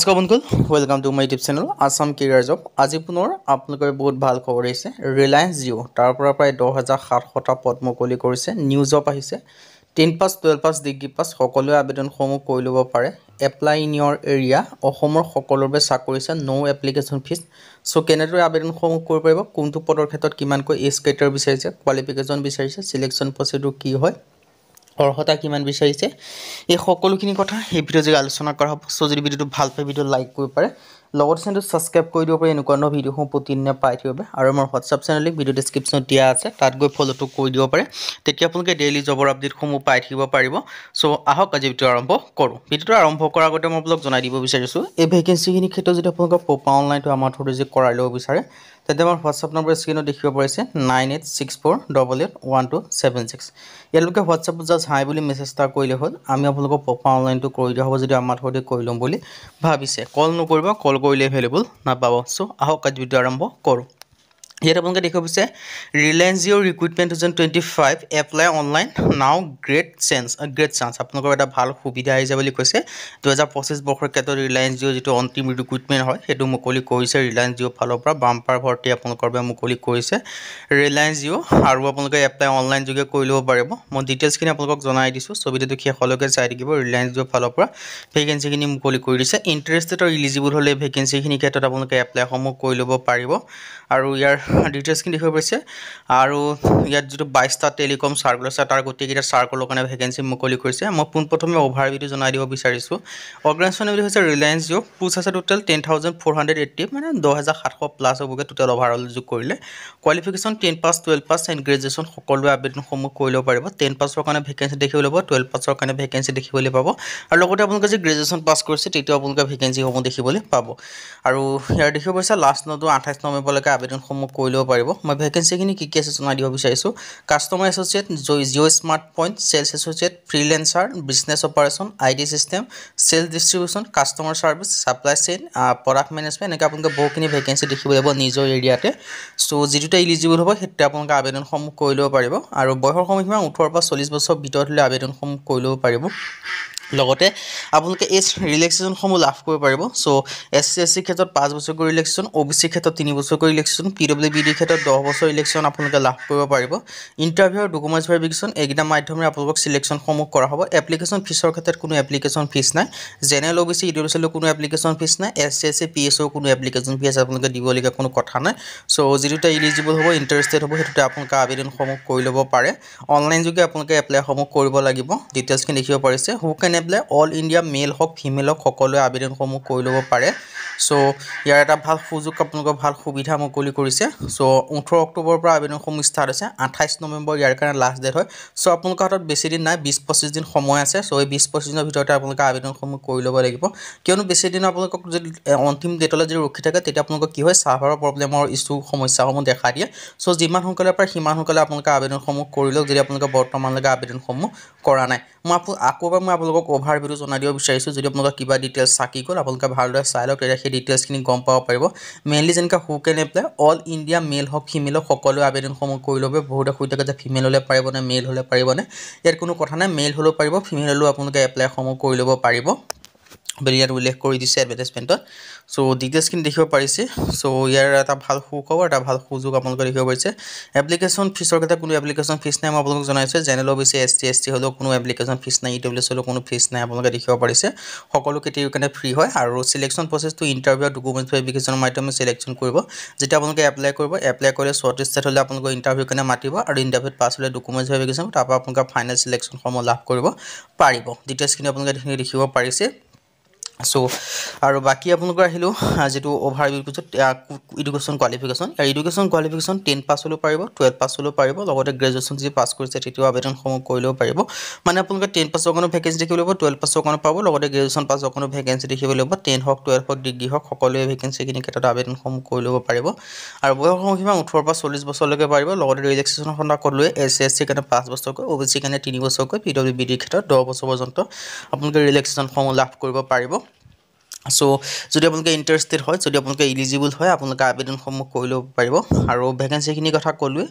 নমস্কাৰ বন্ধু welcome to my YouTube channel Assam career job. আজি পুনৰ আপোনালোকৰ বহুত ভাল খবৰ আহিছে। ৰিলায়েন্স জিঅ' তাৰ পৰা প্ৰায় 10,700টা পদ মুকলি কৰিছে। নিউ জব আহিছে। 10 পাছ 12 পাছ ডিগ্ৰী পাছ সকলোৱে আবেদনসমূহ কৰি ল'ব পাৰে। এপ্লাই ইন ইয়ৰ এৰিয়া অসমৰ সকলোৰে বাবে চাকৰি আছে। নো এপ্লিকেশ্যন ফিজ। চ' কেনেদৰে আবেদনসমূহ কৰিব পাৰিব, কোনটো পদৰ ক্ষেত্ৰত কিমানকৈ এজ ক্ৰাইটেৰিয়া বিচাৰিছে, কোৱালিফিকেশ্যন বিচাৰিছে, চিলেকশ্যন প্ৰচিডিউৰ কি হয়, অৰ্হতা কিমান বিচাৰিছে, এই সকলোখিনি কথা এই ভিডিঅ' যোগে আলোচনা কৰা হ'ব। চ' যদি ভিডিঅ'টো ভাল পায় ভিডিঅ' লাইক কৰিব পাৰে, লগতে চেনেলটো ছাবস্ক্ৰাইব কৰি দিব পাৰে এনেকুৱা ধৰণৰ ভিডিঅ'সমূহ প্ৰতিদিনে পাই থাকিব পাৰে। আৰু আমাৰ হোৱাটছআপ চেনেল লিংক ভিডিঅ' ডেছক্ৰিপশ্যনত দিয়া আছে, তাত গৈ ফ'ল'টো কৰি দিব পাৰে। তেতিয়া আপোনালোকে ডেইলি জবৰ আপডেটসমূহ পাই থাকিব পাৰিব। চ' আহক আজি ভিডিঅ' আৰম্ভ কৰোঁ। ভিডিঅ'টো আৰম্ভ কৰাৰ আগতে মই আপোনালোক জনাই দিব বিচাৰিছোঁ, এই ভেকেঞ্চিখিনিৰ ক্ষেত্ৰত যদি আপোনালোকৰ পপা অনলাইনটো আমাৰ থ্ৰুদি যে কৰাই ল'ব বিচাৰে, তেন্তে আমাৰ হোৱাটছআপ নম্বৰ স্ক্ৰীণত দেখিব পাৰিছে 9864881276। ইয়ালৈকে হোৱাটছআপত জাষ্ট হাই বুলি মেছেজ এটা কৰিলে হ'ল, আমি আপোনালোকক পপা অনলাইনটো কৰি দিয়া হ'ব যদি আমাৰ থ্ৰুদি কৰি ল'ম বুলি ভাবিছে। কল নকৰিব, কল কৰিলে এভেইলেবল নাপাব। চ' আহক আজি ভিডিঅ' আৰম্ভ কৰোঁ। ইয়াত আপোনালোকে দেখিব পাৰিছে Reliance Jio' recruitment 2025 apply online নাও গ্ৰেট চান্স। আপোনালোকৰ এটা ভাল সুবিধা আহিছে বুলি কৈছে। 2025 বৰ্ষৰ ক্ষেত্ৰত ৰিলায়েন্স জিঅ' যিটো অন্তিম ৰিক্ৰুইটমেণ্ট হয় সেইটো মুকলি কৰিছে ৰিলায়েন্স জিঅ' ফালৰ পৰা। বাম্পাৰ ভৰ্তি আপোনালোকৰ বাবে মুকলি কৰিছে ৰিলায়েন্স জিঅ', আৰু আপোনালোকে এপ্লাই অনলাইন যোগে কৰি ল'ব পাৰিব। মই ডিটেইলছখিনি আপোনালোকক জনাই দিছোঁ, ছবিটো শেষলৈকে চাই থাকিব। ৰিলায়েন্স জিঅ'ৰ ফালৰ পৰা ভেকেঞ্চিখিনি মুকলি কৰি দিছে। ইণ্টাৰেষ্টেড আৰু ইলিজিবল হ'লে ভেকেঞ্চিখিনিৰ ক্ষেত্ৰত আপোনালোকে এপ্লাইসমূহ কৰি ল'ব পাৰিব। আৰু ইয়াৰ ডিটেইলছখিনি দেখিব পাৰিছে। আৰু ইয়াত যিটো 22টা টেলিকম চাৰ্কুল আছে তাৰ গোটেইকেইটা চাৰ্কুলৰ কাৰণে ভেকেঞ্চি মুকলি কৰিছে। মই পোনপ্ৰথমে অভাৰভিউটো জনাই দিব বিচাৰিছোঁ। অৰ্গেনাইজেশ্যন বুলি হৈছে ৰিলায়েন্স জিঅ'। পোষ্ট আছে টোটেল 10,480, মানে 10,700 প্লাছ হ'বগৈ টোটেল অভাৰঅল যোগ কৰিলে। Qualification 10 pass 12 pass and graduation সকলোৱে আবেদনসমূহ কৰি ল'ব পাৰিব। 10 পাছৰ কাৰণে ভেকেঞ্চি দেখিবলৈ পাব, 12 পাছৰ কাৰণে ভেকেঞ্চি দেখিবলৈ পাব, আৰু লগতে আপোনালোকে যদি গ্ৰেজুৱেশ্যন পাছ কৰিছে তেতিয়াও আপোনালোকে ভেকেঞ্চিসমূহ দেখিবলৈ পাব। আৰু ইয়াৰ দেখিব পাৰিছে লাষ্ট নটো 28 নৱেম্বৰলৈকে আবেদনসমূহ কৰি ল'ব পাৰিব। মই ভেকেঞ্চিখিনি কি আছে জনাই দিব বিচাৰিছোঁ। Customer associate, Jio' smart point, sales associate, freelancer, business operation, IT system, sales distribution, customer service, supply chain, product management, এনেকৈ আপোনালোকে বহুখিনি ভেকেঞ্চি দেখিবলৈ পাব নিজৰ এৰিয়াতে। চ' যিটোতে ইলিজিবল হ'ব সেইটোতে আপোনালোকে আবেদনসমূহ কৰি ল'ব পাৰিব। আৰু বয়সৰ সময়সীমা 18 পৰা 40 বছৰ ভিতৰত হ'লে আবেদনসমূহ কৰি ল'ব পাৰিব। লগতে আপোনালোকে এজ ৰিলেক্সেশ্যনসমূহ লাভ কৰিব পাৰিব। চ' SC SC ক্ষেত্ৰত 5 বছৰকৈ ৰিলেক্সেশ্যন, OBC ক্ষেত্ৰত 3 বছৰকৈ ৰিলেক্সেশ্যন, PWBD ক্ষেত্ৰত 10 বছৰ ৰিলেক্সেশ্যন আপোনালোকে লাভ কৰিব পাৰিব। ইণ্টাৰভিউ আৰু ডকুমেণ্টছ ভেৰিফিকেশ্যন এইকেইটা মাধ্যমেৰে আপোনালোকক চিলেকশ্যনসমূহ কৰা হ'ব। এপ্লিকেশ্যন ফিজৰ ক্ষেত্ৰত কোনো এপ্লিকেশ্যন ফিজ নাই। জেনেৰেল OBC ইউনিভাৰ্চেলৰ কোনো এপ্লিকেশ্যন ফিজ নাই। SC SC PSO কোনো এপ্লিকেশ্যন ফিজ আপোনালোকে দিবলগীয়া কোনো কথা নাই। চ' যিটোতে ইলিজিবল হ'ব, ইণ্টাৰেষ্টেড হ'ব সেইটোতে আপোনালোকে আবেদনসমূহ কৰি ল'ব পাৰে। অনলাইন যোগে আপোনালোকে এপ্লাইসমূহ কৰিব লাগিব। ডিটেইলছখিনি দেখিব পাৰিছে। হু কেন এপ্লাই, অল ইণ্ডিয়া মেল হওক ফিমেল হওক সকলোৱে আবেদনসমূহ কৰি ল'ব পাৰে। চ' ইয়াৰ এটা ভাল সুযোগ, আপোনালোকৰ ভাল সুবিধা মুকলি কৰিছে। চ' 18 অক্টোবৰৰ পৰা আবেদনসমূহ ষ্টাৰ্ট হৈছে। 28 নৱেম্বৰ ইয়াৰ কাৰণে লাষ্ট ডেট হয়। চ' আপোনালোকৰ হাতত বেছি দিন নাই, 20-25 দিন সময় আছে। চ' এই 20-25 দিনৰ ভিতৰতে আপোনালোকে আবেদনসমূহ কৰি ল'ব লাগিব। কিয়নো বেছি দিন আপোনালোকক যদি অন্তিম ডেটলৈ যদি ৰখি থাকে তেতিয়া আপোনালোকৰ কি হয়, ছাৰ্ভাৰৰ প্ৰব্লেমৰ ইছ্যু সমস্যাসমূহ দেখা দিয়ে। চ' যিমান সোনকালে পাৰে সিমান সোনকালে আপোনালোকে আবেদনসমূহ কৰি লওক যদি আপোনালোকে বৰ্তমানলৈকে আবেদনসমূহ কৰা নাই। মই আকৌ এবাৰ আপোনালোকক অভাৰভিউটো জনাই দিব বিচাৰিছোঁ। যদি আপোনালোকৰ কিবা ডিটেইলছ থাকি গ'ল আপোনালোকে ভালদৰে চাই লওক, তেতিয়া সেই ডিটেইলছখিনি গম পাব পাৰিব। মেইনলি যেনেকৈ হু কেন এপ্লাই, অল ইণ্ডিয়া মেল হওক ফিমেল হওক সকলোৱে আবেদনসমূহ কৰি ল'ব। বহুতে সুধি থাকে যে ফিমেল হ'লে পাৰিবনে, মেল হ'লে পাৰিবনে। ইয়াত কোনো কথা নাই, মেল হ'লেও পাৰিব, ফিমেল হ'লেও আপোনালোকে এপ্লাইসমূহ কৰি ল'ব পাৰিব বুলি ইয়াত উল্লেখ কৰি দিছে এডভাৰটাইজমেণ্টত। চ' ডিটেইলছখিনি দেখিব পাৰিছে। চ' ইয়াৰ এটা ভাল সুখবৰ, এটা ভাল সুযোগ আপোনালোকে দেখিব পাৰিছে। এপ্লিকেশ্যন ফিজৰ ক্ষেত্ৰত কোনো এপ্লিকেশ্যন ফিজ নাই, মই আপোনালোকক জনাইছোঁ। জেনেৰেল OBC SC ST হ'লেও কোনো এপ্লিকেশ্যন ফিজ নাই, EWS হ'লেও কোনো ফিজ নাই, আপোনালোকে দেখিব পাৰিছে। সকলো কেটেগৰীৰ কাৰণে ফ্ৰী হয়। আৰু চিলেকশ্যন প্ৰচেছটো ইণ্টাৰভিউ আৰু ডকুমেণ্টছ ভেৰিফিকেশ্যনৰ মাধ্যমে চিলেকশ্যন কৰিব। যেতিয়া আপোনালোকে এপ্লাই কৰিব, এপ্লাই কৰিলে শ্বৰ্টলিষ্টেড হ'লে আপোনালোকক ইণ্টাৰভিউ কাৰণে মাতিব, আৰু ইণ্টাৰভিউত পাছ হ'লে ডকুমেণ্টছ ভেৰিফিকেশ্যন, তাৰপৰা আপোনালোকে ফাইনেল চিলেকশ্যনসমূহ লাভ কৰিব পাৰিব। ডিটেইলছখিনি আপোনালোকে দেখিব পাৰিছে। চ' আৰু বাকী আপোনালোকৰ আহিলোঁ যিটো অভাৰভিউ কৈছোঁ এডুকেশ্যন কোৱালিফিকেশ্যন। এডুকেশ্যন কোৱালিফিকেশ্যন 10 পাছ হ'লেও পাৰিব, 12 পাছ হ'লেও পাৰিব, লগতে গ্ৰেজুৱেশ্যন যদি পাছ কৰিছে তেতিয়াও আবেদনসমূহ কৰি ল'ব পাৰিব। মানে আপোনালোকে 10 পাছৰ কাৰণেও ভেকেঞ্চি দেখিবলৈ পাব, 12 পাছৰ কাৰণেও পাব, লগতে গ্ৰেজুৱেশ্যন পাছৰ কাৰণেও ভেকেঞ্চি দেখিবলৈ পাব। 10 হওক 12 হওক ডিগ্ৰী হওক সকলোৱে ভেকেঞ্চিখিনিৰ ক্ষেত্ৰত আবেদনসমূহ কৰি ল'ব পাৰিব। আৰু বয়সৰ সময়সীমা 18 পৰা 40 বছৰলৈকে পাৰিব। লগতে ৰিলেক্সেশ্যনৰ কথা ক'লোৱে, SC SC কাৰণে 5 বছৰকৈ, OBC কাৰণে 3 বছৰকৈ, PWBD ক্ষেত্ৰত 10 বছৰ পৰ্যন্ত আপোনালোকে ৰিলেক্সেশ্যনসমূহ লাভ কৰিব পাৰিব। সো যদি আপোনালোকে ইণ্টাৰেষ্টেড হয় যদি আপোনালোকে ইলিজিবল হয় আপোনালোকে আবেদনসমূহ কৰি ল'ব পাৰিব আৰু ভেকেঞ্চিখিনি কথা ক'লোৱে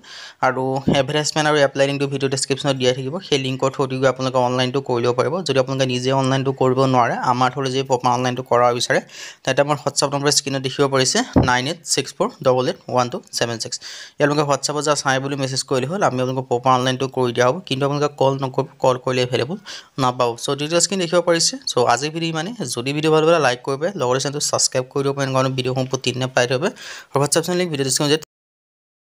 আৰু এডভাৰটাইজমেণ্ট আৰু এপ্লাই লিংকটো ভিডিঅ' ডেছক্ৰিপশ্যনত দিয়া থাকিব সেই লিংকৰ থ্ৰুদি গৈ আপোনালোকে অনলাইনটো কৰি ল'ব পাৰিব যদি আপোনালোকে নিজে অনলাইনটো কৰিব নোৱাৰে আমাৰ থ্ৰুৰে যদি অনলাইনটো কৰাব বিচাৰে তেন্তে আমাৰ হোৱাটছআপ নম্বৰ স্ক্ৰীনত দেখিব পাৰিছে 9864881276 আপোনালোকে হোৱাটছআপত জাষ্ট হাই বুলি মেছেজ কৰিলে হ'ল আমি আপোনালোকক প্ৰপাৰ অনলাইনটো কৰি দিয়া হ'ব কিন্তু আপোনালোকে কল নকৰিব কল কৰিলে এভেইলেবল নাপাব সো ডিটেইলছখিনি দেখিব পাৰিছে সো আজিৰ ভিডিঅ' মানে যদি ভিডিঅ' ভাল লাগে লাইক কৰিবে লগতে চেনেলটো সাবস্ক্ৰাইব কৰি দিব কাৰণ ভিডিঅ'সমূহ প্ৰতিদিনে পাই থাকিব আৰু হোৱাটছআপ চেনেল লিংক ভিডিঅ' ডেছক্ৰিপশ্যনত